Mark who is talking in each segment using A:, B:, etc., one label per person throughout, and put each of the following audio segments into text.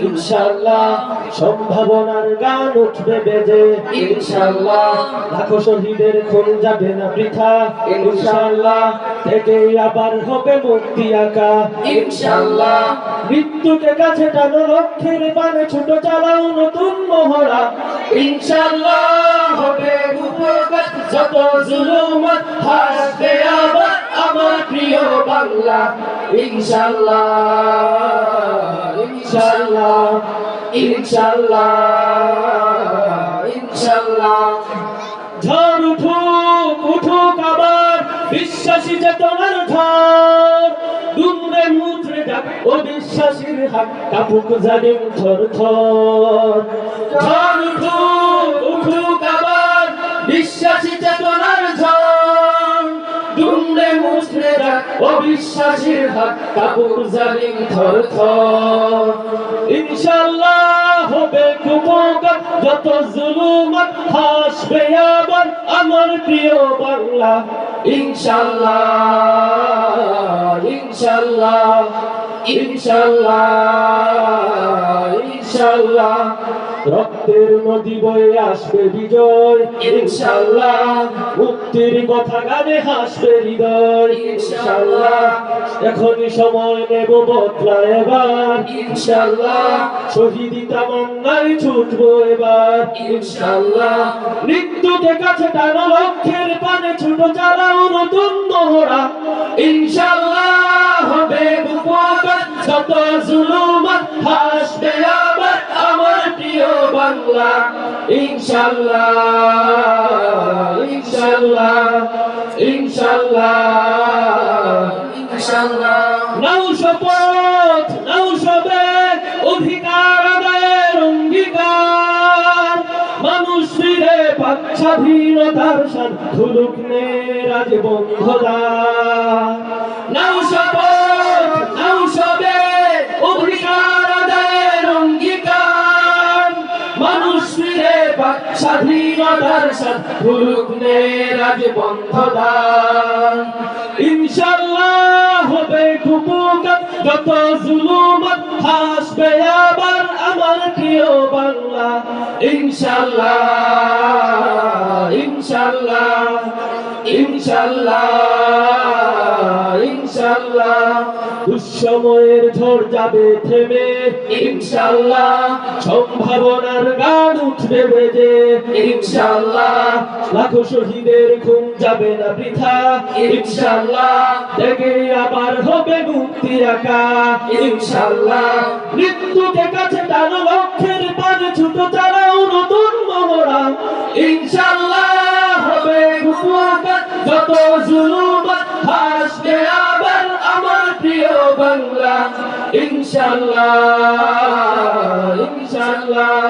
A: ইনশাআল্লাহ সম্ভাবনার গান উঠবে বেজে,
B: ইনশাআল্লাহ
A: লাখো শহীদের খুন যাবে না বৃথা, ইনশাআল্লাহ থেকেই আবার হবে মুক্তি আঁকা,
B: ইনশাআল্লাহ
A: মৃত্যুকে কাছে টানো লক্ষ্যের পানে ছোট চালাও নতুন মহড়া,
B: ইনশাআল্লাহ হবে উপকার যত জুলুমাত হাসবে আবার আমার প্রিয় বাংলা ইনশাআল্লাহ ইনশাআল্লাহ ইনশাআল্লাহ ইনশাআল্লাহ
A: ঝড় উঠুক উঠুক আবার বিশ্বাসী চেতনার ঝড়, দুমড়ে মুচড়ে যাক অবিশ্বাসীর হাত কাঁপুক জালিম থর থর,
B: ঝড় উঠুক উঠুক আবার বিশ্বাসী চেতনার ঝড়, দুমড়ে মুচড়ে যাক অবিশ্বাসীর হাত কাঁপুক জালিম থর থর।
A: ইনশাআল্লাহ হবে কুপকার যত জুলুমাত হাসবে আবার আমার প্রিয় বাংলা
B: ইনশাআল্লাহ ইনশাআল্লাহ ইনশাআল্লাহ ইনশাআল্লাহ
A: রক্তের নদী বয়ে আসবে বিজয়,
B: ইনশাআল্লাহ
A: মুক্তির কথা গানে হাসবে হৃদয়,
B: ইনশাআল্লাহ
A: এখনই সময় নেব বদলা এবার,
B: ইনশাআল্লাহ
A: শহীদি তামান্নায় ছুটবো এবার,
B: ইনশাআল্লাহ
A: মৃত্যুকে কাছে টানো লক্ষ্যের পানে ছোট চালাও নতুন মহড়া,
B: ইনশাআল্লাহ হবে উপকার যত জুলুমাত হাসবে আবার আমার প্রিয় বাংলা ইনশাআল্লাহ ইনশাআল্লাহ ইনশাআল্লাহ ইনশাআল্লাহ।
A: নাও শপথ নাও সবে অধিকার আদায়ের অঙ্গীকার, মানুষ ফিরে পাক স্বাধীনতার শান ধুলুক নে রাজ বন্ধুদার,
B: নাও শপথ নাও সবে অধিকার আদায়ের অঙ্গীকার, মানুষ ফিরে পাক স্বাধীনতার শান ধুলুক নে রাজ বন্ধুদার।
A: ইনশাআল্লাহ হবে কুপকার যত জুলুমাত হাসবে আবার আমার প্রিয় বাংলা
B: ইনশাআল্লাহ ইনশাআল্লাহ ইনশাআল্লাহ ইনশাআল্লাহ
A: দুঃসময়ের ঝড় যাবে থেমে,
B: ইনশাআল্লাহ
A: সম্ভাবনার গান উঠবে বেজে,
B: ইনশাআল্লাহ
A: লাখো শহীদের খুন যাবে না বৃথা,
B: ইনশাআল্লাহ
A: থেকে আবার হবে মুক্তি আঁকা,
B: ইনশাআল্লাহ
A: মৃত্যুকে কাছে টানো লক্ষ্যের পানে ছোট চালাও নতুন মহড়া,
B: ইনশাআল্লাহ হবে উপকার যত জুলুমাত হাসবে আবার আমার প্রিয় বাংলা ইনশাআল্লাহ ইনশাআল্লাহ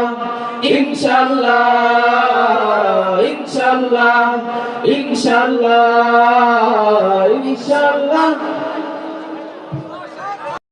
B: ইনশাআল্লাহ ইনশাআল্লাহ ইনশাআল্লাহ ইনশাআল্লাহ।